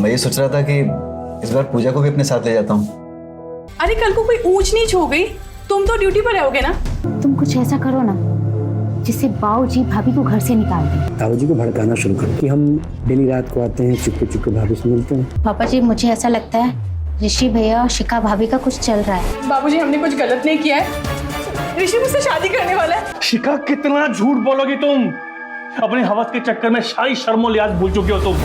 मैं ये सोच रहा था कि इस बार पूजा को भी अपने साथ ले जाता हूँ। अरे कल को कोई ऊंच नीच हो गई, तुम तो ड्यूटी पर रहोगे ना। तुम कुछ ऐसा करो ना जिससे बाऊजी भाभी को घर से निकाल दें। बाबूजी को भड़काना शुरू करो कि हम डेली रात को आते हैं, चुपके चुपके भाभी से मिलते हैं। पापा जी, मुझे ऐसा लगता है ऋषि भैया और शिखा भाभी का कुछ चल रहा है। बाबूजी, हमने कुछ गलत नहीं किया है। ऋषि मुझसे शादी करने वाला है। शिखा, कितना झूठ बोलोगी तुम? अपने हवस के चक्कर में सारी शर्मो लिहाज भूल चुके हो तुम।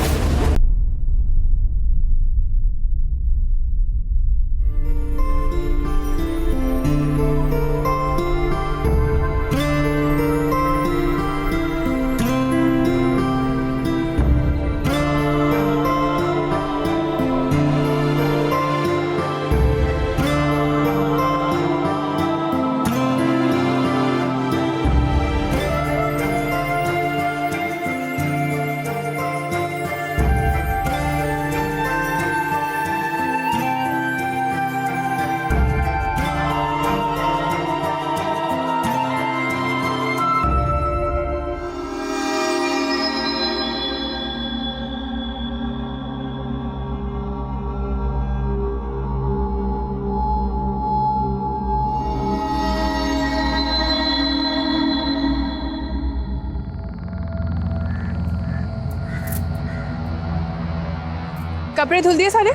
कपड़े धुल दिए सारे?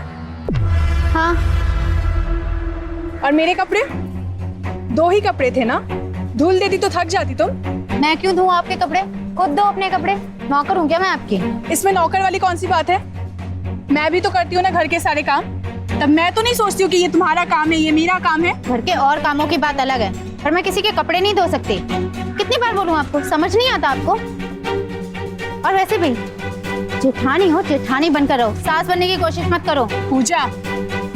हाँ। और मेरे कपड़े? 2 ही कपड़े थे ना, धुल देती तो थक जाती तुम। मैं क्यों धोऊं आपके कपड़े? खुद दो अपने कपड़े। नौकर हूँ क्या मैं आपकी? इसमें नौकर वाली कौन सी बात है? मैं भी तो करती हूँ ना घर के सारे काम। तब मैं तो नहीं सोचती हूँ कि ये तुम्हारा काम है, ये मेरा काम है। घर के और कामों की बात अलग है, पर मैं किसी के कपड़े नहीं धो सकती। कितनी बार बोलूं आपको, समझ नहीं आता आपको? और वैसे भी जेठानी हो, जेठानी बनकर रहो, सास बनने की कोशिश मत करो। पूजा,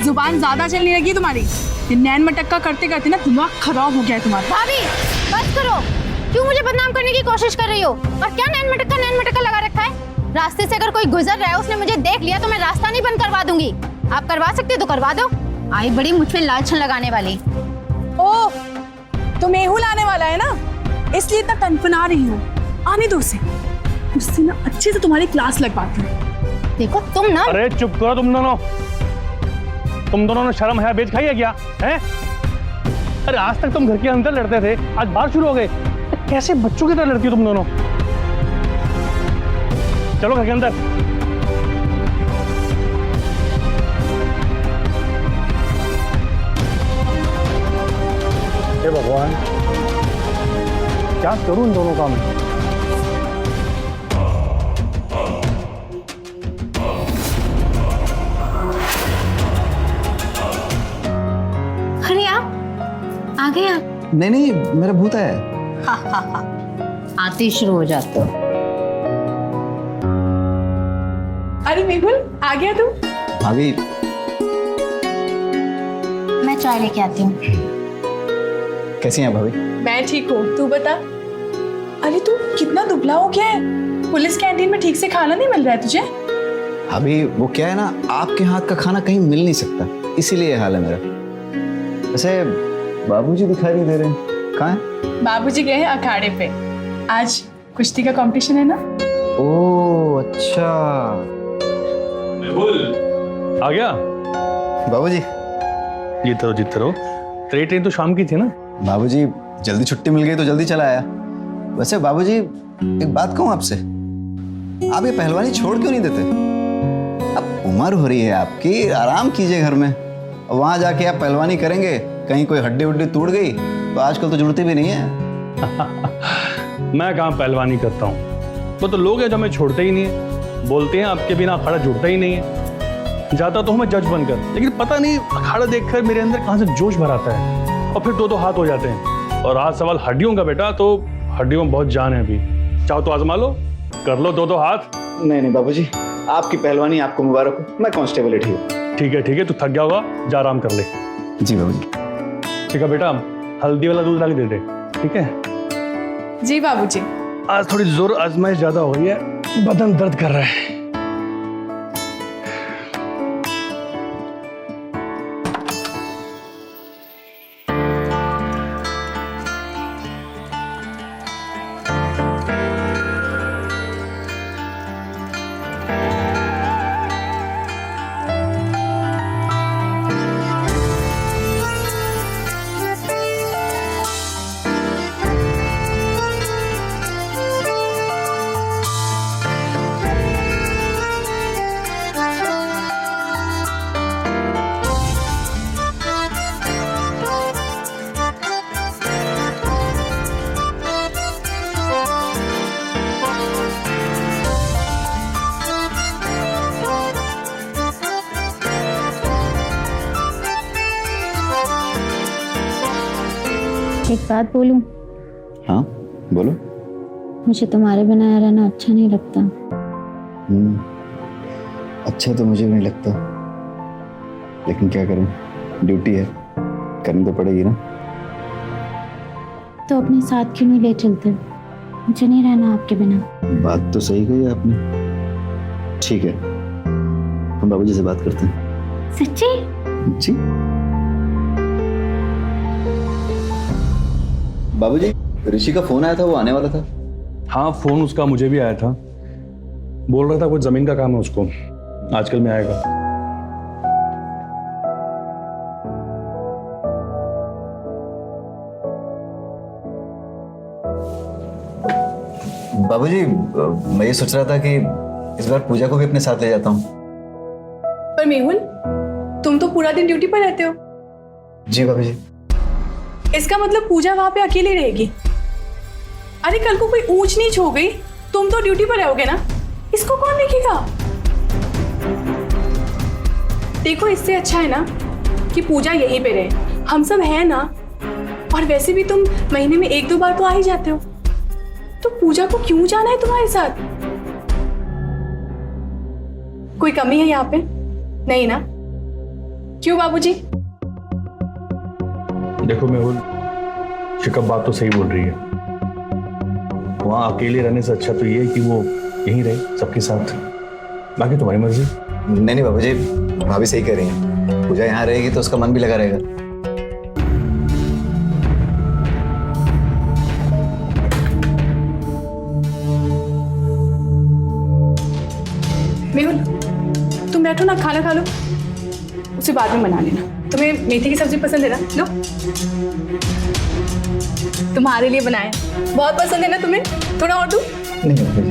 जुबान ज्यादा चलने लगी तुम्हारी। ये नैन मटक्का करते करते ना दिमाग खराब हो गया है तुम्हारा। भाभी बस करो, क्यों मुझे बदनाम करने की कोशिश कर रही हो? और क्या नैन मटक्का लगा रखा है? रास्ते से अगर कोई गुजर रहा है, उसने मुझे देख लिया तो मैं रास्ता नहीं बंद करवा दूंगी। आप करवा सकते हो तो करवा दो। आई बड़ी मुझ पे लालछन लगाने वाली। ओह, तो मेहुल आने वाला है ना, इसलिए इतना तनफना रही हूँ। आने दो उसे, उससे ना अच्छे से तुम्हारी क्लास लगवाती हूँ। देखो तुम ना। अरे चुप करो तुम दोनों ने शर्म है बेच खाई है क्या? हैं? अरे आज तक तुम घर के अंदर लड़ते थे, आज बाहर शुरू हो गए। कैसे बच्चों की तरह लड़ती हो तुम दोनों? चलो घर के अंदर। हे भगवान, क्या करूं इन दोनों का मैं? अरे आप आ गए आप? नहीं, मेरा भूत है। आते ही शुरू हो जाते हो। अरे मेहुल, आ गया तू? भाभी, मैं चाय लेके आती हूँ। कैसी हैं भाभी? मैं ठीक हूँ, तू बता। अरे तू कितना दुबला हो गया है। पुलिस कैंटीन में ठीक से खाना नहीं मिल रहा है तुझे? भाभी वो क्या है ना, आपके हाथ का खाना कहीं मिल नहीं सकता, इसीलिए हाल है मेरा। वैसे बाबूजी दिखाई नहीं दे रहे हैं, कहाँ हैं? बाबूजी गए हैं अखाड़े पे, आज कुश्ती का कंपटीशन है ना। ओह अच्छा। आ गया बाबूजी। जीत रहो। तेरी ट्रेन तो शाम की थी ना? बाबूजी जल्दी छुट्टी मिल गई तो जल्दी चला आया। वैसे बाबूजी एक बात कहूँ आपसे, आप ये पहलवानी छोड़ क्यों नहीं देते? अब उम्र हो रही है आपकी, आराम कीजिए घर में। वहां जाके आप पहलवानी करेंगे, कहीं कोई हड्डी उड्डी टूट गई तो आजकल तो जरूरत भी नहीं है। मैं कहाँ पहलवानी करता हूँ, वो तो लोग हैं जो हमें छोड़ते ही नहीं है। बोलते हैं आपके बिना अखाड़ा जुड़ता ही नहीं है। जाता तो हूँ मैं जज बनकर, लेकिन पता नहीं अखाड़ा देखकर मेरे अंदर कहाँ से जोश भर आता है और फिर 2-2 हाथ हो जाते हैं। और आज सवाल हड्डियों का बेटा, तो हड्डियों में बहुत जान है अभी। चाहो तो आजमा लो, कर लो 2-2 हाथ। नहीं बाबूजी, आपकी पहलवानी आपको मुबारक हो। मैं कांस्टेबल ही हूँ। ठीक है, तू थक गया होगा, जा आराम कर ले। जी बाबूजी। ठीक है बेटा, हल्दी वाला दूध ला के दे दे। ठीक है जी बाबूजी। आज थोड़ी जोर आजमाइश ज्यादा हो गई है, बदन दर्द कर रहा है। एक बात बोलूं, हाँ बोलो। मुझे तुम्हारे बिना यहाँ रहना अच्छा नहीं लगता। अच्छा तो मुझे भी नहीं लगता, लेकिन क्या करूं, ड्यूटी है, करनी तो पड़ेगी ना। तो अपने साथ क्यों नहीं ले चलते? मुझे नहीं रहना आपके बिना। बात तो सही कही आपने। ठीक है, हम बाबूजी से बात करते हैं। सच्ची? जी बाबूजी, ऋषि का फोन आया था, वो आने वाला था। हाँ, फोन उसका मुझे भी आया था। बोल रहा था कुछ जमीन का काम है उसको, आजकल में आएगा। बाबूजी, मैं ये सोच रहा था कि इस बार पूजा को भी अपने साथ ले जाता हूँ। पर मेहुल, तुम तो पूरा दिन ड्यूटी पर रहते हो। जी बाबूजी। इसका मतलब पूजा वहां पे अकेली रहेगी। अरे कल को कोई ऊंच नीच हो गई, तुम तो ड्यूटी पर रहोगे ना, इसको कौन देखेगा? देखो, इससे अच्छा है ना कि पूजा यहीं पे रहे, हम सब हैं ना। और वैसे भी तुम महीने में 1-2 बार तो आ ही जाते हो, तो पूजा को क्यों जाना है तुम्हारे साथ? कोई कमी है यहाँ पे? नहीं ना? क्यों बाबूजी? देखो मेहुल, शिकप बात तो सही बोल रही है। वहां अकेले रहने से अच्छा तो ये है कि वो यहीं रहे सबके साथ। बाकी तुम्हारी मर्जी। नहीं नहीं बाबूजी, भाभी सही कह रही हैं। पूजा यहाँ रहेगी तो उसका मन भी लगा रहेगा। मेहुल, तुम बैठो ना, खाना खा लो, उसे बाद में बना लेना। तुम्हें मेथी की सब्जी पसंद है ना? लो, तुम्हारे लिए बनाए, बहुत पसंद है ना तुम्हें? थोड़ा और दूं? नहीं बाबूजी।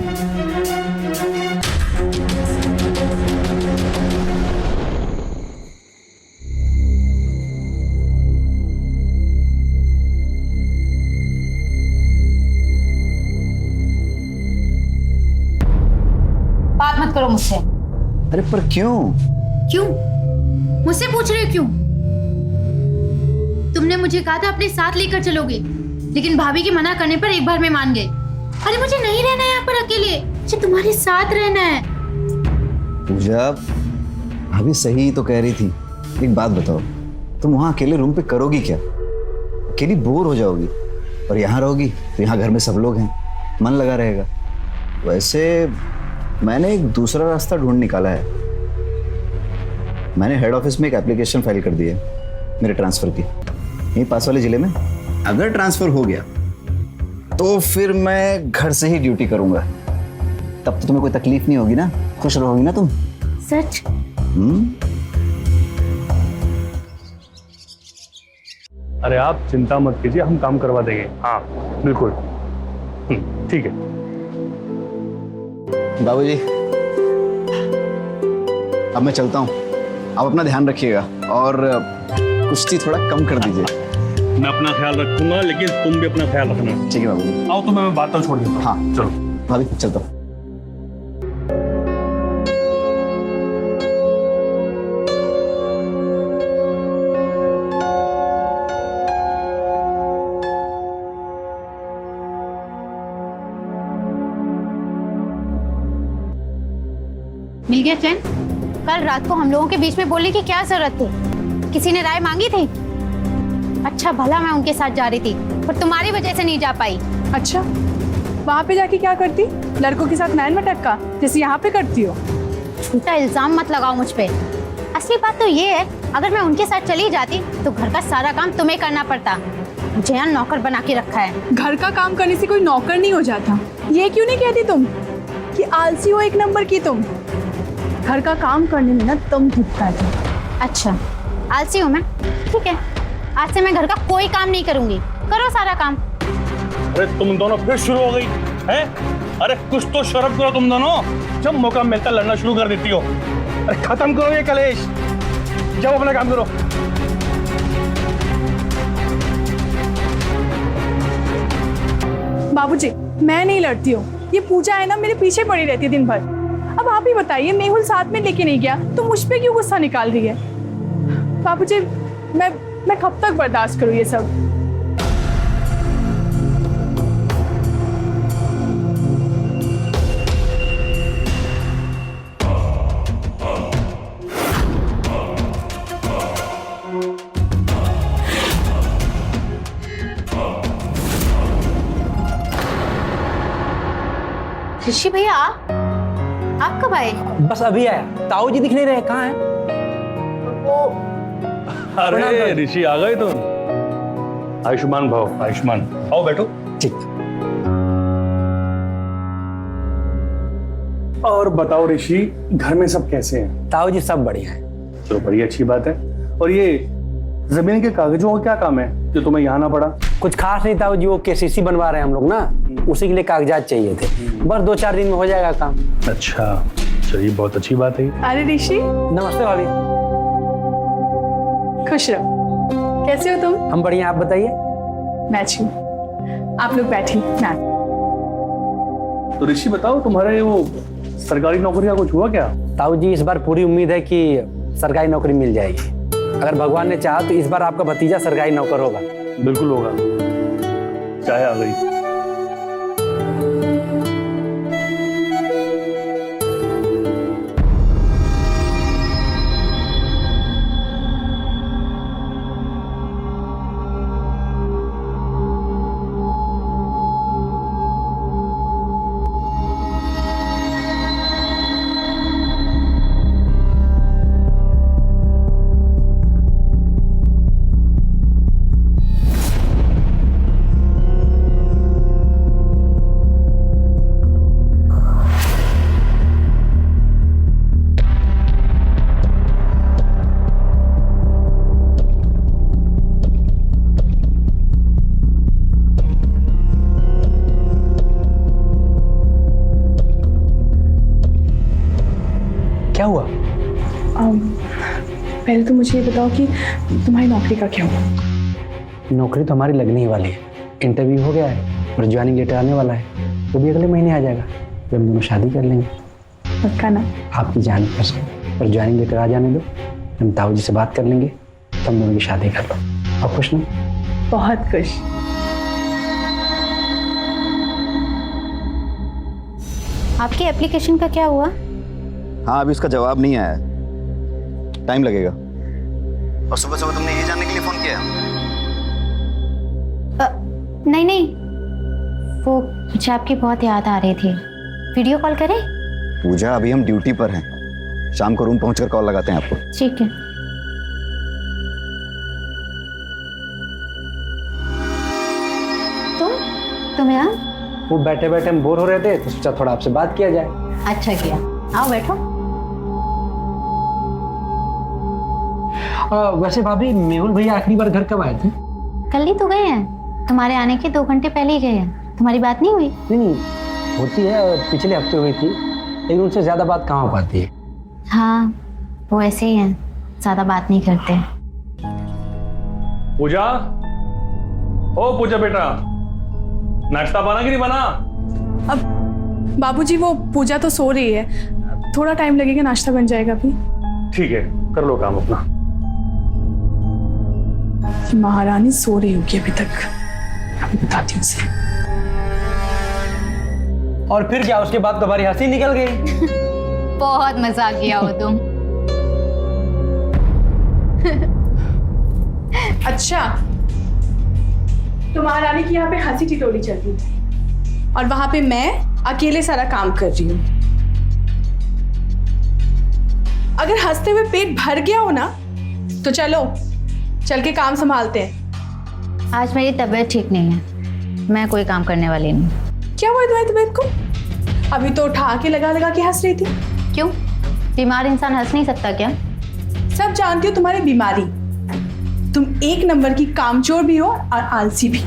बात मत करो मुझसे। अरे पर क्यों? क्यों? मुझसे पूछ रहे हो क्यों? तुमने मुझे कहा था अपने साथ लेकर चलोगे, लेकिन भाभी के मना करने पर एक बार में मान गए। अरे मुझे नहीं रहना है यहाँ पर अकेले, मुझे तुम्हारे साथ रहना है। पूजा, भाभी सही तो कह रही थी। एक बात बताओ, तुम वहां अकेले रूम पे करोगी क्या? अकेली बोर हो जाओगी, और यहाँ रहोगी तो यहाँ घर में सब लोग हैं, मन लगा रहेगा। वैसे मैंने एक दूसरा रास्ता ढूंढ निकाला है। मैंने हेड ऑफिस में एक एप्लीकेशन फाइल कर दी है मेरे ट्रांसफर की, यहीं पास वाले जिले में। अगर ट्रांसफर हो गया तो फिर मैं घर से ही ड्यूटी करूंगा। तब तो तुम्हें कोई तकलीफ नहीं होगी ना, खुश रहोगी ना तुम। सच? अरे आप चिंता मत कीजिए, हम काम करवा देंगे। हाँ बिल्कुल, ठीक है। बाबूजी, अब मैं चलता हूँ। आप अपना ध्यान रखिएगा और कुश्ती थोड़ा कम कर दीजिए। मैं अपना ख्याल रखूंगा, लेकिन तुम भी अपना ख्याल रखना। ठीक है बाबूजी। आओ तो मैं बात तो छोड़ देता हूँ। हाँ चलो भाभी, चलता हूँ। मिल गया चैन? कल रात को हम लोगों के बीच में बोलने की क्या जरूरत थी? किसी ने राय मांगी थी? अच्छा भला मैं उनके साथ जा रही थी, पर तुम्हारी वजह से नहीं जा पाई। अच्छा, वहां पे जाके क्या करती? लड़कों के साथ नैन मटक्का जैसे यहाँ पे करती हो? झूठा इल्जाम मत लगाओ मुझ पे। असली बात तो ये है, अगर मैं उनके साथ चली जाती तो घर का सारा काम तुम्हें करना पड़ता। मुझे यहाँ नौकर बना के रखा है। घर का काम करने से कोई नौकर नहीं हो जाता। ये क्यों नहीं कहती तुम कि आलसी हो एक नंबर की तुम? घर का काम करने में ना तुम दिखता है। अच्छा, आलसी हूँ मैं? ठीक है, आज से मैं घर का कोई काम नहीं करूंगी। करो सारा काम। अरे तुम दोनों फिर शुरू हो गई हैं? अरे कुछ तो शर्म करो तुम दोनों। जब मौका मिलता लड़ना शुरू कर देती हो। अरे खत्म करो ये कलेश, जाओ अपना काम करो। बाबूजी, मैं नहीं लड़ती हूँ। ये पूजा है ना, मेरे पीछे पड़ी रहती है दिन भर। अब आप ही बताइए, मेहुल साथ में लेके नहीं गया तो मुझ पे क्यों गुस्सा निकाल रही है? बाबूजी, मैं कब तक बर्दाश्त करूँ ये सब? ऋषि भैया आप कब आए? बस अभी आया। ताऊ जी दिख नहीं रहे, कहाँ हैं? अरे ऋषि आ गए तुम। आयुष्मान भव, आयुष्मान। आओ बैठो। ठीक। और बताओ ऋषि, घर में सब कैसे हैं? ताऊ जी सब बढ़िया हैं। चलो बड़ी अच्छी बात है। और ये जमीन के कागजों का क्या काम है जो तुम्हें यहाँ ना पड़ा? कुछ खास नहीं ताऊ जी, वो केसीसी बनवा रहे हैं हम लोग ना, उसी के लिए कागजात चाहिए थे। बस 2-4 दिन में हो जाएगा काम। अच्छा, चलिए बहुत अच्छी बात है। अरे ऋषि, नमस्ते भाभी। खुश रहो। कैसे हो तुम? हम बढ़िया, आप बताइए। मैं अच्छी हूँ। आप लोग बैठिए, मैं तो ऋषि बताओ, तुम्हारे वो सरकारी नौकरी का कुछ हुआ क्या? ताऊ जी इस बार पूरी उम्मीद है कि सरकारी नौकरी मिल जाएगी। अगर भगवान ने चाहा तो इस बार आपका भतीजा सरकारी नौकर होगा। बिल्कुल होगा। चाय आ गई। क्या हुआ? पहले तो मुझे ये बताओ कि तुम्हारी नौकरी का क्या हुआ? नौकरी तो हमारी लगने ही वाली है। इंटरव्यू हो गया है और ज्वाइनिंग लेटर आने वाला है, वो भी अगले महीने आ जाएगा। फिर हम दोनों शादी कर लेंगे। पक्का ना? आपकी जान पर ज्वाइनिंग लेटर आ जाने दो, हम ताऊ जी से बात कर लेंगे, तो हम दोनों की शादी कर लो। आप खुश ना? बहुत खुश। आपकी एप्लीकेशन का क्या हुआ? हाँ, अभी उसका जवाब नहीं आया है, टाइम लगेगा। और सुबह सुबह तुमने ये जानने के लिए फोन किया? नहीं नहीं, वो मुझे आपकी बहुत याद आ रही थी। वीडियो कॉल करें? पूजा, अभी हम ड्यूटी पर हैं, शाम को रूम पहुंचकर कॉल लगाते हैं आपको। ठीक है। तुम यहाँ? वो बैठे बैठे हम बोर हो रहे थे तो सोचा थोड़ा आपसे बात किया जाए। अच्छा किया, आओ बैठो। वैसे भाभी, मेहुल भैया आखिरी बार घर कब आए थे? कल ही तो गए हैं, तुम्हारे आने के 2 घंटे पहले ही गए हैं। तुम्हारी बात नहीं हुई? नहीं, होती है, पिछले हफ्ते हुई थी, लेकिन उनसे ज्यादा बात कहाँ हो पाती है। हाँ, वो ऐसे ही हैं, ज्यादा बात नहीं करते। पूजा, ओ पूजा बेटा, नाश्ता बना कि नहीं बना? अब बाबूजी, वो पूजा तो सो रही है, थोड़ा टाइम लगेगा, नाश्ता बन जाएगा अभी। ठीक है, कर लो काम अपना। महारानी सो रही होगी अभी तक, अभी बताती हूँ उसे। और फिर क्या, उसके बाद तुम्हारी हंसी निकल गई। बहुत मजाक किया हो तुम। अच्छा, तो महारानी की यहाँ पे हंसी टिटोली चल रही है और वहां पे मैं अकेले सारा काम कर रही हूँ। अगर हंसते हुए पेट भर गया हो ना, तो चलो चल के काम संभालते हैं। आज मेरी तबीयत ठीक नहीं है, मैं कोई काम करने वाली नहीं। क्या हुआ तुम्हारी तबीयत को? अभी तो उठा के लगा लगा के हंस रही थी। क्यों, बीमार इंसान हंस नहीं सकता क्या? सब जानती हो तुम्हारी बीमारी। तुम एक नंबर की कामचोर भी हो और आलसी भी।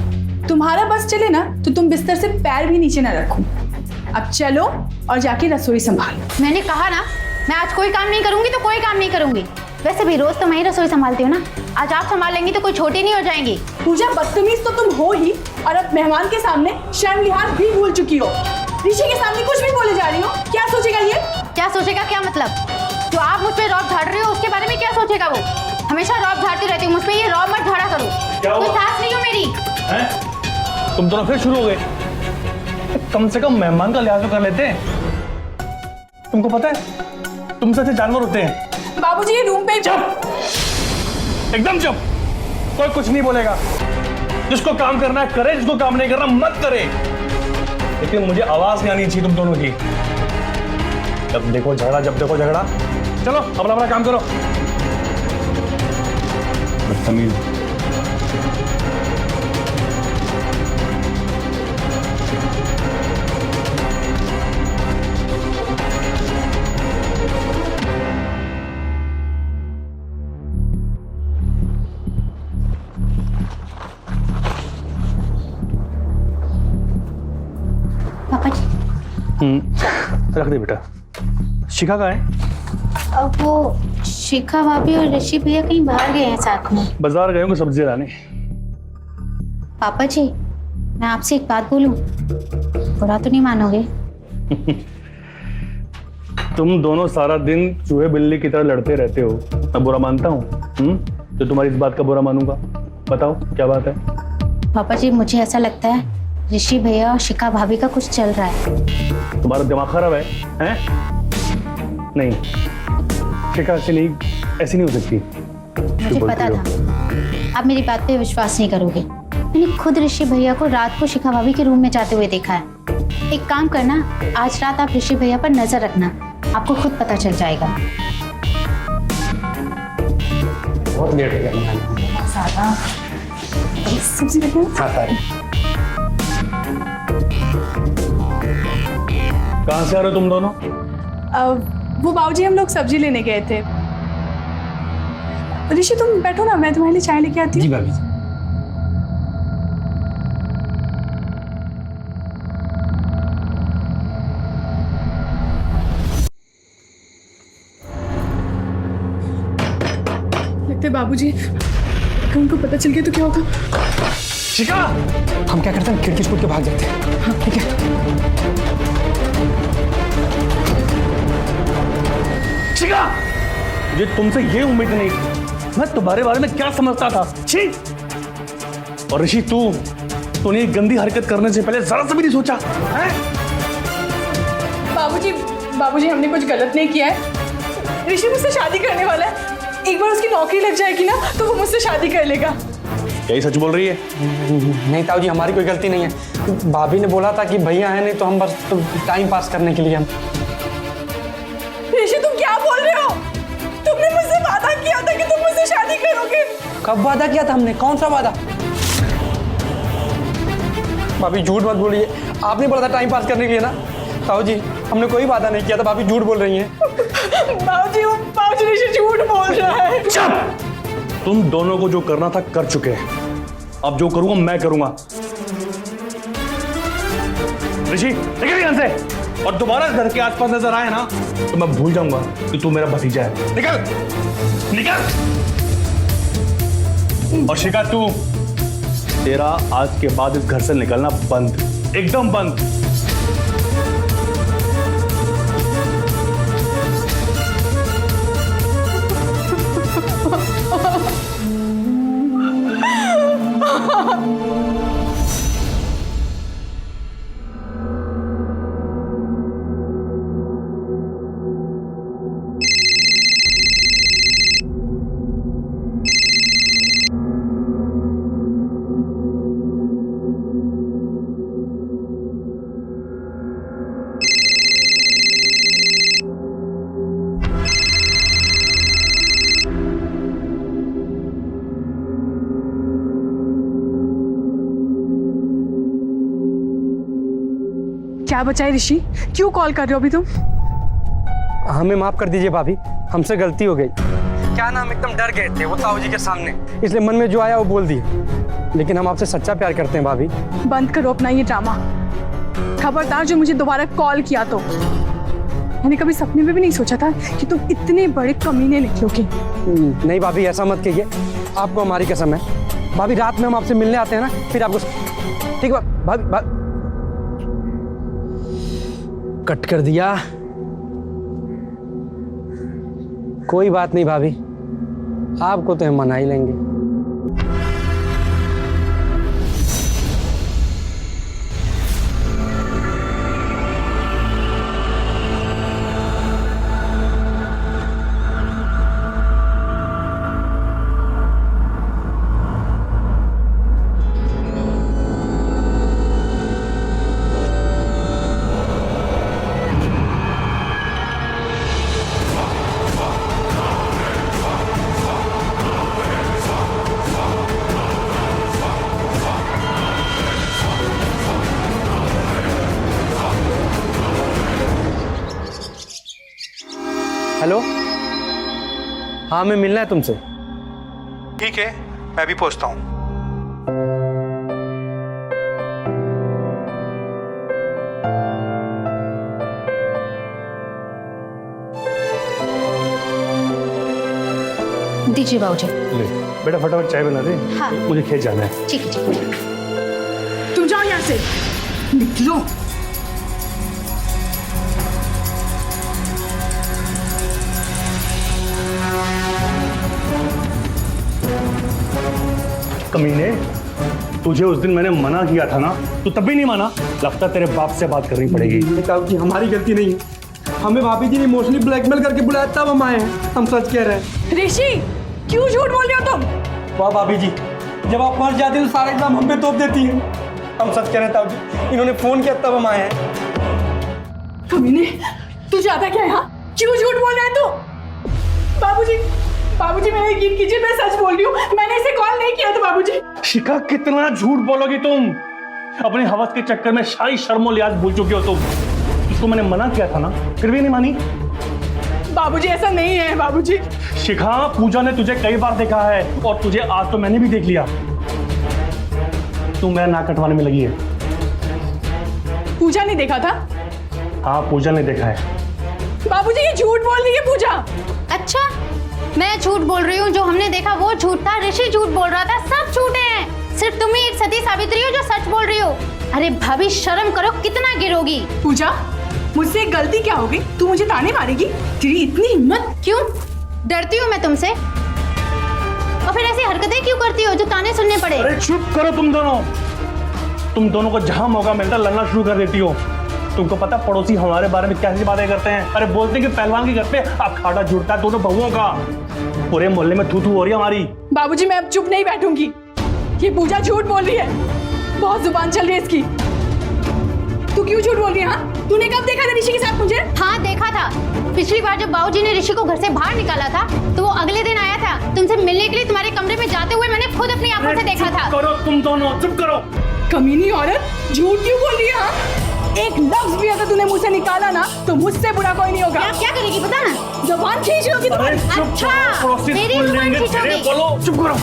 तुम्हारा बस चले ना तो तुम बिस्तर से पैर भी नीचे ना रखो। अब चलो और जाके रसोई संभालो। मैंने कहा ना, मैं आज कोई काम नहीं करूंगी तो कोई काम नहीं करूंगी। वैसे भी रोज तो मैं ही रसोई संभालती हूँ ना, आज आप संभाल लेंगी तो कोई छोटी नहीं हो जाएंगी। पूजा, बदतमीज तो तुम हो ही, और अब मेहमान के सामने शर्म लिहाज भी भूल चुकी हो। ऋषि के सामने कुछ भी बोले जा रही हो, क्या सोचेगा ये? क्या सोचेगा, क्या मतलब? जो आप मुझ पे रौब झाड़ रहे हो उसके बारे में क्या सोचेगा वो? हमेशा रौब झाड़ती रहती हूँ, मुझ पे ये रौब मत झाड़ा करो। क्या हुआ? कोई सास नहीं हो मेरी। हैं? तुम दोनों फिर शुरू हो गए। कम से कम मेहमान का लिहाज तो कर लेते हैं। तुमको पता है, तुमसे अच्छे जानवर होते हैं। बाबूजी, ये रूम पे चुप, एकदम चुप। कोई कुछ नहीं बोलेगा। जिसको काम करना है करे, जिसको काम नहीं करना मत करे। लेकिन मुझे आवाज नहीं आनी चाहिए तुम दोनों की। जब देखो झगड़ा। चलो अपना अपना काम करो। बदतमीज। पापा जी, रख दे बेटा। शिखा कहाँ है? अब वो शिखा भाभी और ऋषि भैया कहीं बाहर गए हैं साथ में। बाजार गए होंगे सब्जी लाने। पापा जी, मैं आपसे एक बात बोलूं, बुरा तो नहीं मानोगे? तुम दोनों सारा दिन चूहे बिल्ली की तरह लड़ते रहते हो, मैं बुरा मानता हूँ? तो तुम्हारी इस बात का बुरा मानूंगा? बताओ क्या बात है? पापा जी, मुझे ऐसा लगता है ऋषि भैया और शिखा भाभी का कुछ चल रहा है। तुम्हारा दिमाग खराब है, हैं? नहीं, शिखा ऐसी नहीं हो सकती। मुझे पता था आप मेरी बात पे विश्वास नहीं करोगे। मैंने खुद ऋषि भैया को रात को शिखा भाभी के रूम में जाते हुए देखा है। एक काम करना, आज रात आप ऋषि भैया पर नजर रखना, आपको खुद पता चल जाएगा। बहुत लेट हो गया। सब्जी लेके हाँ सारी। कहाँ से आ रहे हो तुम दोनों? वो बाबूजी हम लोग सब्जी लेने गए थे। ऋषि तुम बैठो ना, मैं तुम्हारे लिए चाय लेके आती जी हूँ। भाभी जी। लगता है बाबूजी, अगर उनको पता चल गया तो क्या होगा? शिखा! हम क्या करते हैं, खिड़की छोड़ के भाग जाते हैं। हाँ ठीक है। शिखा! मुझे तुमसे ये उम्मीद नहीं थी। मैं तुम्हारे बारे में क्या समझता था? छी! और ऋषि तूने ये गंदी हरकत करने से पहले जरा सा भी नहीं सोचा, हैं? बाबूजी हमने कुछ गलत नहीं किया है। ऋषि मुझसे शादी करने वाला है। एक बार उसकी नौकरी लग जाएगी ना तो वो मुझसे शादी कर लेगा। यही सच बोल रही है? नहीं ताऊ जी, हमारी कोई गलती नहीं है। भाभी ने बोला था कि भैया है नहीं तो हम बस टाइम पास करने के लिए हम। ऋषि तुम क्या बोल रहे हो? तुमने मुझसे वादा किया था कि तुम मुझसे शादी करोगे। कब वादा किया था हमने? कौन सा वादा? भाभी झूठ मत बोलिए, आपने बोला था टाइम पास करने के लिए ना। ताऊ जी हमने कोई वादा नहीं किया था, भाभी झूठ बोल रही हैं। बाबूजी ऋषि झूठ बोल रहा है। चुप! तुम दोनों को जो करना था कर चुके हैं, अब जो करूंगा मैं करूंगा। ऋषि निकल यहां से, और दोबारा घर के आसपास नजर आए ना तो मैं भूल जाऊंगा कि तू मेरा भतीजा है। निकल! और शिखा तेरा आज के बाद इस घर से निकलना बंद, एकदम बंद। क्या बचा है ऋषि? क्यों कॉल कर रहे हो अभी तुम? हमें माफ कर दीजिए भाभी, हमसे गलती हो गई। क्या ना, हम एकदम डर गए थे वो ताऊ जी के सामने, इसलिए मन में जो आया वो बोल दिए। लेकिन हम आपसे सच्चा प्यार करते हैं भाभी। बंद करो अपना ये ड्रामा। खबरदार जो मुझे दोबारा कॉल किया तो। मैंने कभी सपने में भी नहीं सोचा था कि तुम इतने बड़े कमीने निकलोगे। नहीं भाभी, ऐसा मत कहिए, आपको हमारी कसम है। भाभी रात में हम आपसे मिलने आते हैं ना, फिर आपको ठीक है भाभी। कट कर दिया। कोई बात नहीं भाभी, आपको तो हम मना ही लेंगे। हाँ, हमें मिलना है तुमसे। ठीक है, मैं भी पहुंचता हूँ। दीजिए बाबूजी। ले बेटा, फटाफट चाय बना दे। हाँ। मुझे खेत जाना है। ठीक है, ठीक है। तुम जाओ यहाँ से, निकलो। कमीने, तुझे उस दिन मैंने मना किया था ना, तू तब भी नहीं माना। लगता तेरे बाप से बात करनी पड़ेगी। ताऊ जी, हमारी गलती नहीं है। हमें भाभी जी ने इमोशनली ब्लैकमेल करके बुलाया, तब हम आए हैं। हम सच कह रहे हैं। ऋषि, क्यों झूठ बोल रहे हो तुम? वाह भाभी जी, जब आप मर जाते हैं तो सारा इल्जाम हम पे थोप देती है। हम सच कह रहे हैं ताऊ जी, इन्होंने फोन किया तब हम आए हैं। कमीने, तू ज्यादा क्या यहाँ? क्यों झूठ बोल रहा है तू? बाबूजी, बाबूजी मेरा यकीन कीजिए, मैं सच बोल रही हूँ। मैंने इसे कॉल नहीं किया था बाबूजी। शिखा, कितना झूठ बोलोगी तुम? अपने हवस के चक्कर में सारी शर्मो लिहाज भूल चुकी हो तुम। इसको मैंने मना किया था ना, फिर भी नहीं मानी। बाबूजी ऐसा नहीं है बाबूजी। शिखा, पूजा ने तुझे कई बार देखा है और तुझे आज तो मैंने भी देख लिया। तू मेरा नाक कटवाने में लगी है। पूजा ने देखा था? हाँ, पूजा ने देखा है। बाबूजी ये झूठ बोल रही है पूजा। अच्छा, मैं झूठ बोल रही हूँ, जो हमने देखा वो झूठ था, ऋषि झूठ बोल रहा था, सब झूठे हैं। सिर्फ तुम ही एक सती सावित्री हो जो सच बोल रही हो। अरे भाभी, शर्म करो, कितना गिरोगी? पूजा, मुझसे एक गलती क्या होगी? तू मुझे ताने मारेगी? तेरी इतनी हिम्मत? क्यों डरती हूँ मैं तुमसे? और फिर ऐसी हरकतें क्यों करती हो जो ताने सुनने पड़े? अरे चुप करो तुम दोनों। तुम दोनों को जहां मौका मिलता है लड़ना शुरू कर देती हो। तुमको पता पड़ोसी हमारे बारे में कैसी बातें करते हैं? अरे बोलते हैं कि पहलवान के घर पे अखाड़ा जुड़ता है दोनों बहुओं का। पूरे मोहल्ले में थू थू हो रही है हमारी। बाबूजी, मैं अब चुप नहीं बैठूंगी। ये पूजा झूठ बोल रही है, बहुत जुबान चल रही है इसकी। तू क्यों झूठ बोल रही है? हाँ, तूने कब देखा था ऋषि के साथ मुझे? हाँ, देखा था। पिछली बार जब बाबूजी ने ऋषि को घर से बाहर निकाला था तो वो अगले दिन आया था तुमसे मिलने के लिए। तुम्हारे कमरे में जाते हुए मैंने खुद अपनी आंखों से देखा था। करो तुम दोनों, चुप करो। कमीनी औरत, झूठ क्यों बोल रही है? हाँ? एक लफ्ज भी अगर तूने मुझसे निकाला ना तो मुझसे बुरा कोई नहीं होगा। क्या करेगी पता ना? जुबान खींच लोगी तुम्हारी। अच्छा, मेरी जुबान खींचोगी? बोलो, चुप करो।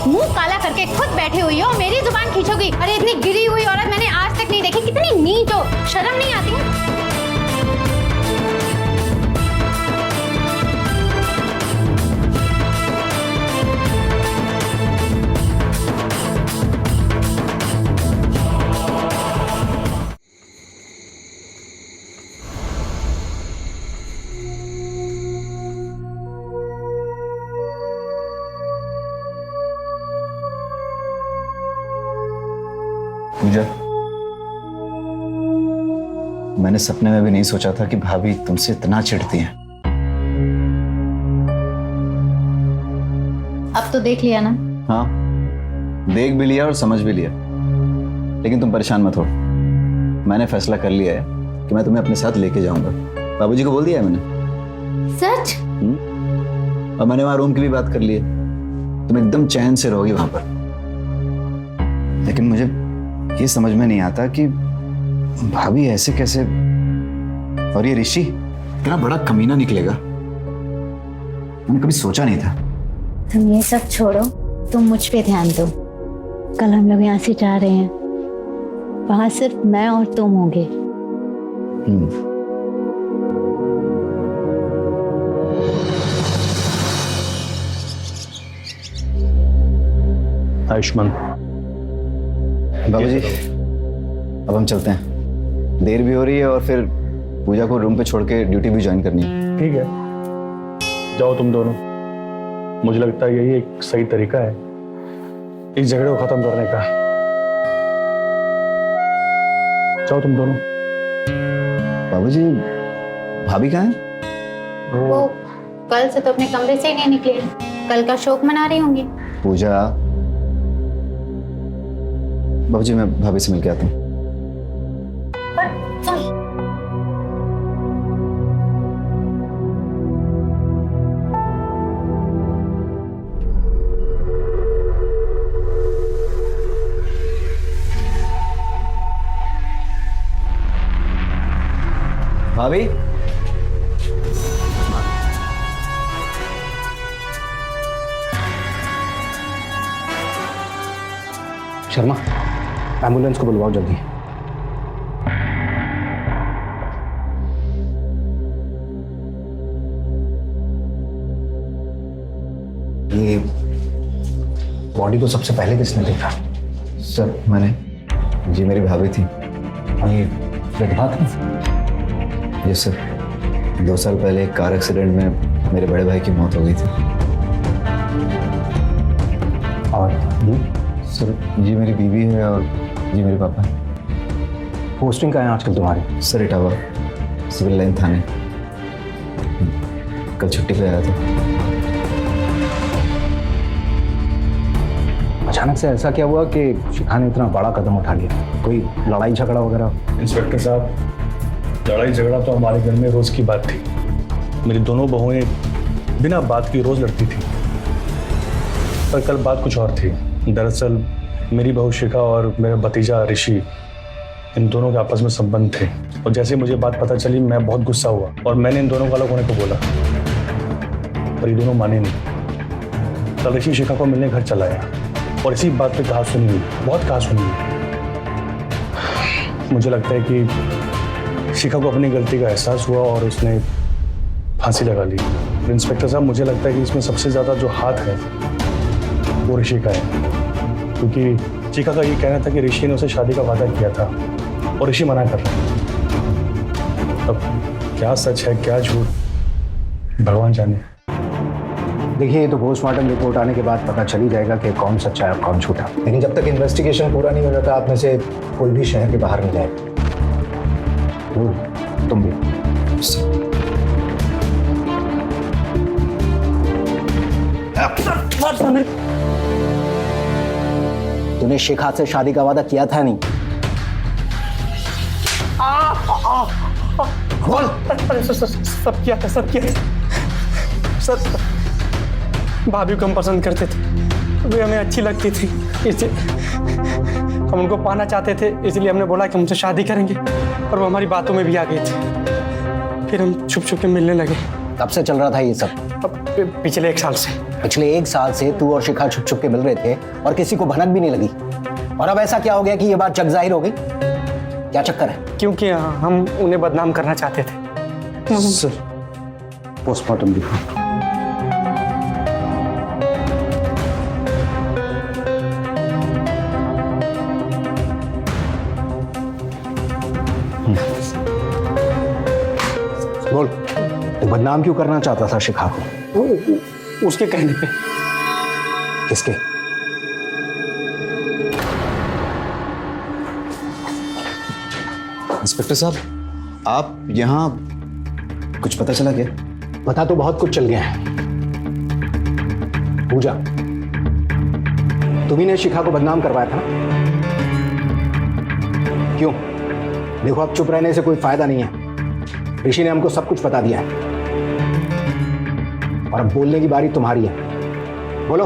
मुंह काला करके खुद बैठी हुई हो, मेरी जुबान खींचोगी? अरे इतनी गिरी हुई औरत मैंने आज तक नहीं देखी। कितनी नीच हो, शर्म नहीं आती? पूजा, मैंने सपने में भी नहीं सोचा था कि भाभी तुमसे इतना चिढ़ती हैं। अब तो देख लिया ना? हाँ, देख भी लिया और समझ भी लिया। लेकिन तुम परेशान मत हो, मैंने फैसला कर लिया है कि मैं तुम्हें अपने साथ लेके जाऊंगा। बाबूजी को बोल दिया है मैंने। सच? और मैंने वहां रूम की भी बात कर ली है। तुम एकदम चैन से रहोगी वहां पर। लेकिन मुझे ये समझ में नहीं आता कि भाभी ऐसे कैसे, और ये ऋषि इतना बड़ा कमीना निकलेगा, मैंने कभी सोचा नहीं था। तुम ये सब छोड़ो, तुम मुझ पे ध्यान दो। कल हम लोग यहाँ से जा रहे हैं, वहां सिर्फ मैं और तुम होंगे। आयुष्मान, बाबूजी, अब हम चलते हैं, देर भी हो रही है और फिर पूजा को रूम पे छोड़ के ड्यूटी भी ज्वाइन करनी है। ठीक है, जाओ तुम दोनों। मुझे लगता है यही एक सही तरीका है इस झगड़े को खत्म करने का। जाओ तुम दोनों। बाबूजी, भाभी कहाँ है? वो कल से तो अपने कमरे से ही नहीं निकले, कल का शोक मना रही होंगी। पूजा, बाबूजी मैं भाभी से मिल के आता हूँ। भाभी, शर्मा, एम्बुलेंस को बुलवाओ जल्दी। ये बॉडी को सबसे पहले किसने देखा? सर मैंने, जी मेरी भाभी थी। ये विधवा थी? जी सर, 2 साल पहले एक कार एक्सीडेंट में मेरे बड़े भाई की मौत हो गई थी। और ये सर जी मेरी बीवी है और जी मेरे पापा है। पोस्टिंग का है आजकल तुम्हारी? सर इटावा, सिविल लाइन थाने। कल छुट्टी पे आया था। अचानक से ऐसा क्या हुआ कि शिखा ने इतना बड़ा कदम उठा लिया? कोई लड़ाई झगड़ा वगैरह? इंस्पेक्टर साहब, लड़ाई झगड़ा तो हमारे घर में रोज़ की बात थी। मेरी दोनों बहुएं बिना बात की रोज़ लड़ती थी। पर कल बात कुछ और थी। दरअसल मेरी बहू शिखा और मेरा भतीजा ऋषि, इन दोनों के आपस में संबंध थे। और जैसे मुझे बात पता चली मैं बहुत गुस्सा हुआ और मैंने इन दोनों को अलग होने को बोला, पर ये दोनों माने नहीं। कल ऋषि शिखा को मिलने घर चला आया और इसी बात पे कहा सुनी हुई, बहुत कहा सुनी हुई। मुझे लगता है कि शिखा को अपनी गलती का एहसास हुआ और उसने फांसी लगा ली। इंस्पेक्टर साहब, मुझे लगता है कि इसमें सबसे ज़्यादा जो हाथ है वो ऋषि का है, क्योंकि शिखा का ये कहना था कि ऋषि ने उसे शादी का वादा किया था और ऋषि मना कर रहा है। अब क्या सच है क्या झूठ, भगवान जाने। देखिए, ये तो पोस्टमार्टम रिपोर्ट आने के बाद पता चल ही जाएगा कि कौन सच्चा है और कौन झूठा। लेकिन जब तक इन्वेस्टिगेशन पूरा नहीं हो जाता आप में से कोई भी शहर के बाहर नहीं जाएगा। तुम भी। तूने शिखा से शादी का वादा किया था नहीं? सब किया था, सब किया था सर। भाभी को हम पसंद करते थे, वे हमें अच्छी लगती थी, इसलिए हम उनको पाना चाहते थे। इसलिए हमने बोला कि हमसे शादी करेंगे और वो हमारी बातों में भी आ गई थी। फिर हम छुप छुप के मिलने लगे। कब से चल रहा था ये सब? अब पिछले 1 साल से। पिछले 1 साल से तू और शिखा छुप छुप के मिल रहे थे और किसी को भनक भी नहीं लगी। और अब ऐसा क्या हो गया कि ये बात जग जाहिर हो गई? क्या चक्कर है? क्योंकि हम उन्हें बदनाम करना चाहते थे। Sir, postmortem report. बोल, तू बदनाम क्यों करना चाहता था शिखा को? उसके कहने पे। किसके? इंस्पेक्टर साहब, आप यहाँ, कुछ पता चला क्या? पता तो बहुत कुछ चल गया है। पूजा, तुम्ही ने शिखा को बदनाम करवाया था ना? क्यों? देखो, अब चुप रहने से कोई फायदा नहीं है। ऋषि ने हमको सब कुछ बता दिया है और अब बोलने की बारी तुम्हारी है। बोलो।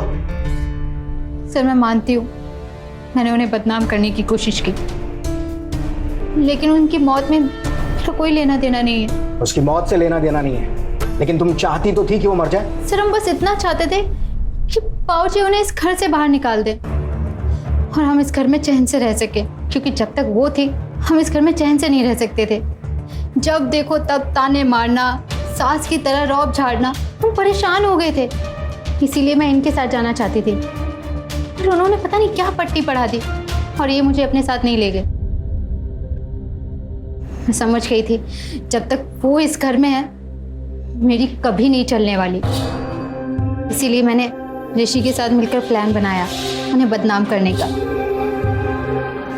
सर, मैं मानती हूँ मैंने उन्हें बदनाम करने की कोशिश की, लेकिन उनकी मौत में तो कोई लेना देना नहीं है। उसकी मौत से लेना देना नहीं है, लेकिन तुम चाहती तो थी कि वो मर जाए। सर, हम बस इतना चाहते थे कि बाबूजी उन्हें इस घर से बाहर निकाल दे और हम इस घर में चैन से रह सके, क्योंकि जब तक वो थी हम इस घर में चैन से नहीं रह सकते थे। जब देखो तब ताने मारना, सास की तरह रौब झाड़ना, हम परेशान हो गए थे। इसीलिए मैं इनके साथ जाना चाहती थी, फिर उन्होंने पता नहीं क्या पट्टी पढ़ा दी और ये मुझे अपने साथ नहीं ले गए। मैं समझ गई थी जब तक वो इस घर में है मेरी कभी नहीं चलने वाली। इसीलिए मैंने ऋषि के साथ मिलकर प्लान बनाया उन्हें बदनाम करने का।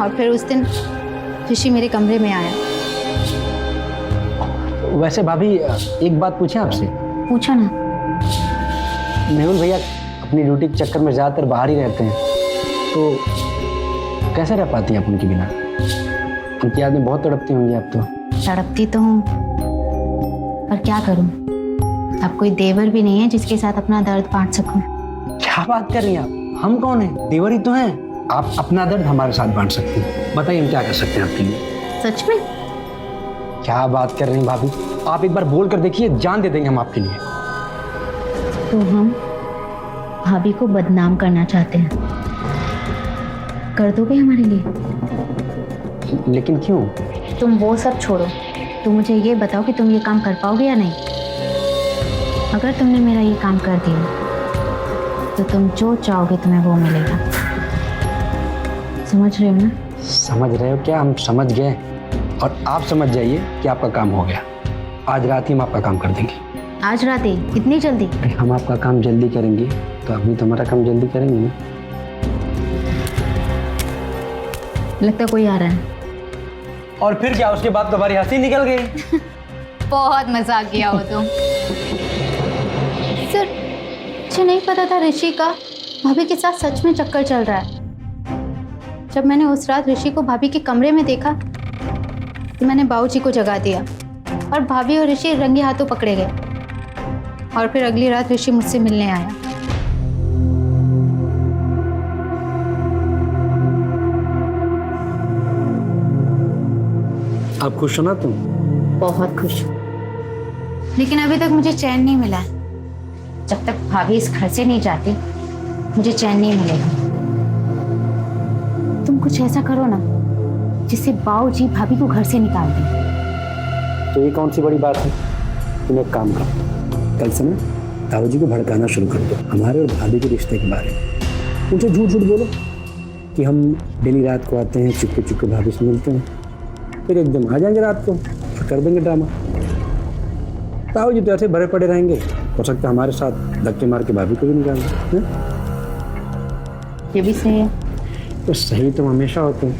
और फिर उस दिन ऋषि मेरे कमरे में आया। वैसे भाभी, एक बात पूछें आपसे? पूछा ना। मेहुल भैया अपनी ड्यूटी के चक्कर में ज़्यादातर बाहर ही रहते हैं, तो कैसे रह पाती हैं आप उनके बिना? उनकी याद में बहुत तड़पती होंगी आप तो। तड़पती तो हूँ, पर क्या करूँ, अब कोई देवर भी नहीं है जिसके साथ अपना दर्द बांट सकूं। क्या बात कर रही हैं आप? हम कौन हैं? देवर ही तो हैं। आप अपना दर्द हमारे साथ बांट सकती हैं। बताइए, हम क्या कर सकते हैं आपके लिए? सच में? क्या बात कर रही हैं भाभी? आप एक बार बोल कर देखिए, जान दे देंगे हम आपके लिए। तो हम भाभी को बदनाम करना चाहते हैं। कर दोगे हमारे लिए? लेकिन क्यों? तुम वो सब छोड़ो, तुम मुझे ये बताओ कि तुम ये काम कर पाओगे या नहीं। अगर तुमने मेरा ये काम कर दिया तो तुम जो चाहोगे तुम्हें वो मिलेगा। समझ रहे हो ना? समझ रहे हो क्या? हम समझ गए, और आप समझ जाइए कि आपका काम हो गया। आज रात ही हम आपका काम कर देंगे। आज रात ही? इतनी जल्दी? अरे हम आपका काम जल्दी करेंगे तो आप भी तो हमारा काम जल्दी करेंगे ना। लगता है कोई आ रहा है। और फिर क्या, उसके बाद तुम्हारी हंसी निकल गई। बहुत मजाक किया हो तुम। सर, मुझे नहीं पता था ऋषि का भाभी के साथ सच में चक्कर चल रहा है। जब मैंने उस रात ऋषि को भाभी के कमरे में देखा तो मैंने बाबूजी को जगा दिया और भाभी और ऋषि रंगे हाथों पकड़े गए। और फिर अगली रात ऋषि मुझसे मिलने आया। आप खुश हो ना तुम? बहुत खुश हूँ, लेकिन अभी तक मुझे चैन नहीं मिला है। जब तक भाभी इस घर से नहीं जाती मुझे चैन नहीं मिलेगा। तुम कुछ ऐसा करो ना जिससे बाबूजी भाभी को घर से निकाल दें। तो ये कौन सी बड़ी बात है? तुम एक काम करो, कल से ना ताऊजी को भड़काना शुरू कर दो हमारे और भाभी के रिश्ते के बारे में। उनसे झूठ झूठ बोलो कि हम डेली रात को आते हैं, चुपके चुपके भाभी से मिलते हैं, फिर एकदम आ जाएंगे रात को और कर देंगे ड्रामा। ताऊजी तो ऐसे भरे पड़े रहेंगे, हो सकता है हमारे साथ धक्के मार के भाभी को भी निकाल दें। ये भी सही है। तो सही तुम हमेशा होते हैं।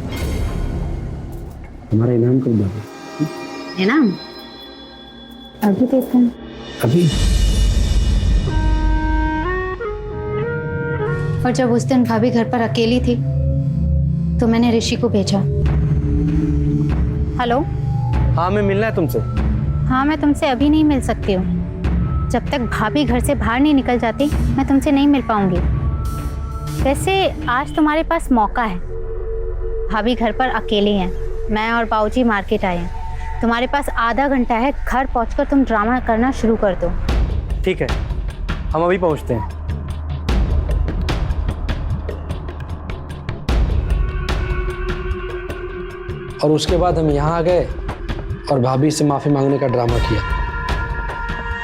हमारा इनाम कब दोगे? इनाम अभी देखते हैं। अभी? और जब उस दिन भाभी घर पर अकेली थी तो मैंने ऋषि को भेजा। हेलो। हाँ, मैं मिलना है तुमसे। हाँ, मैं तुमसे अभी नहीं मिल सकती हूँ। जब तक भाभी घर से बाहर नहीं निकल जाती मैं तुमसे नहीं मिल पाऊंगी। वैसे आज तुम्हारे पास मौका है। भाभी घर पर अकेली हैं, मैं और बाबूजी मार्केट आए हैं। तुम्हारे पास आधा घंटा है, घर पहुंचकर तुम ड्रामा करना शुरू कर दो। ठीक है, हम अभी पहुंचते हैं। और उसके बाद हम यहाँ आ गए और भाभी से माफी मांगने का ड्रामा किया।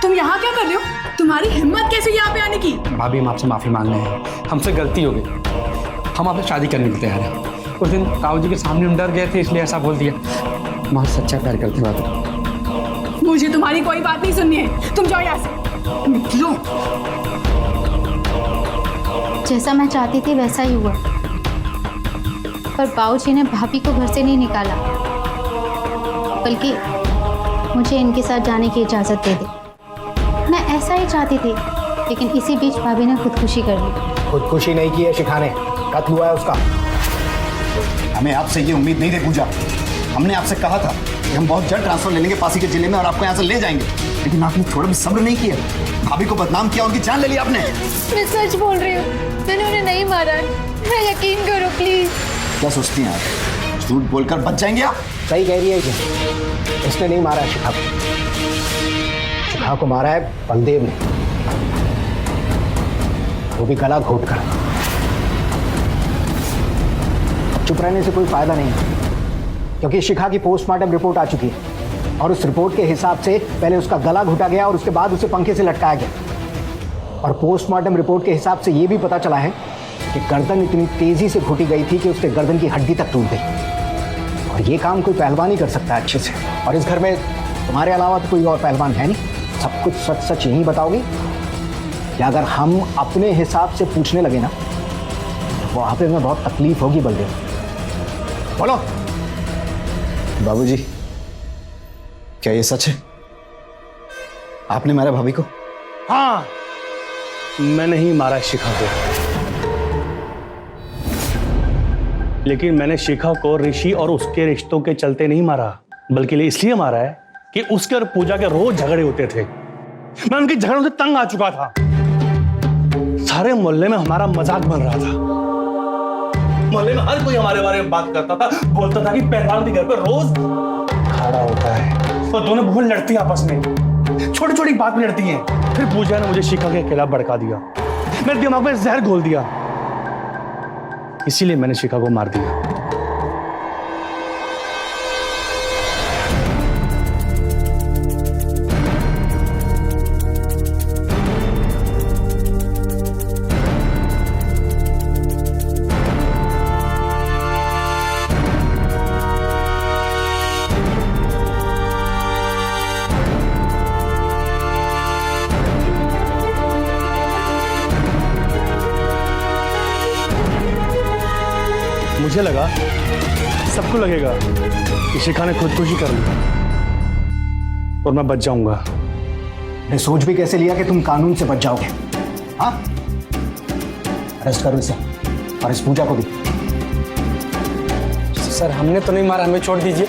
तुम यहाँ क्या कर रहे हो? तुम्हारी हिम्मत कैसे यहाँ पे आने की? भाभी हम आपसे माफी मांग रहे हैं, हमसे गलती हो गई। हम आपसे शादी करने को तैयार हैं। उस दिन ताऊजी के सामने हम डर गए थे इसलिए ऐसा बोल दिया। हम आपसे सच्चा प्यार करते हैं बात। मुझे तुम्हारी कोई बात नहीं सुननी है। तुम जाओ यहाँ से, निकलो। जैसा मैं चाहती थी वैसा ही हुआ, पर बाबूजी ने भाभी को घर से नहीं निकाला, बल्कि मुझे इनके साथ जाने की इजाज़त दे दी। मैं ऐसा ही चाहती थी, लेकिन इसी बीच भाभी ने खुदकुशी कर ली। खुदकुशी नहीं की है शिखा ने, कत्ल हुआ है उसका। हमें आपसे ये उम्मीद नहीं थी पूजा। हमने आपसे कहा था कि हम बहुत जल्द ट्रांसफर ले लेंगे पासी के जिले में और आपको यहाँ से ले जाएंगे, लेकिन आपने थोड़ा भी सब्र नहीं किया। भाभी को बदनाम किया, उनकी जान ले ली आपने। मैं सच बोल रही हूँ, मैंने उन्हें नहीं मारा है। मैं यकीन करो प्लीज। क्या सोचती हैं आप? झूठ बोलकर बच जाएंगे आप? सही कह रही है ये, इसने नहीं मारा है शिखा को। शिखा को मारा है बलदेव ने, वो भी गला घोट कर। चुप रहने से कोई फायदा नहीं, क्योंकि शिखा की पोस्टमार्टम रिपोर्ट आ चुकी है और उस रिपोर्ट के हिसाब से पहले उसका गला घुटा गया और उसके बाद उसे पंखे से लटकाया गया। और पोस्टमार्टम रिपोर्ट के हिसाब से यह भी पता चला है कि गर्दन इतनी तेजी से घुटी गई थी कि उसके गर्दन की हड्डी तक टूट गई। और ये काम कोई पहलवान ही कर सकता है अच्छे से। और इस घर में तुम्हारे अलावा तो कोई और पहलवान है नहीं। सब कुछ सच सच यही बताओगे, या अगर हम अपने हिसाब से पूछने लगे ना तो वहाँ पे हमें बहुत तकलीफ होगी। बलदेव बोलो। बाबूजी, क्या ये सच है? आपने मारा भाभी को? हाँ, मैंने ही मारा शिखा को, लेकिन मैंने शिखा को ऋषि और उसके रिश्तों के चलते नहीं मारा, बल्कि इसलिए मारा है कि उसके और पूजा के रोज झगड़े होते थे। मैं उनके झगड़ों से तंग आ चुका था। सारे मोहल्ले में हमारा मजाक बन रहा था। मोहल्ले में हर कोई हमारे बारे में बात करता था, बोलता था कि पहलवान के घर पर रोज खड़ा होता है। तो दोनों बहुत लड़ती हैं आपस में, छोटी छोटी बात में लड़ती हैं। फिर पूजा ने मुझे शिखा के खिलाफ भड़का दिया, मेरे दिमाग में जहर घोल दिया। इसीलिए मैंने शिखा को मार दिया। मुझे लगा, सबको लगेगा कि शिखा ने खुदकुशी कर ली और मैं बच जाऊंगा। ने सोच भी कैसे लिया कि तुम कानून से बच जाओगे? हाँ, अरेस्ट करो इसे और इस पूजा को भी। सर हमने तो नहीं मारा, हमें छोड़ दीजिए।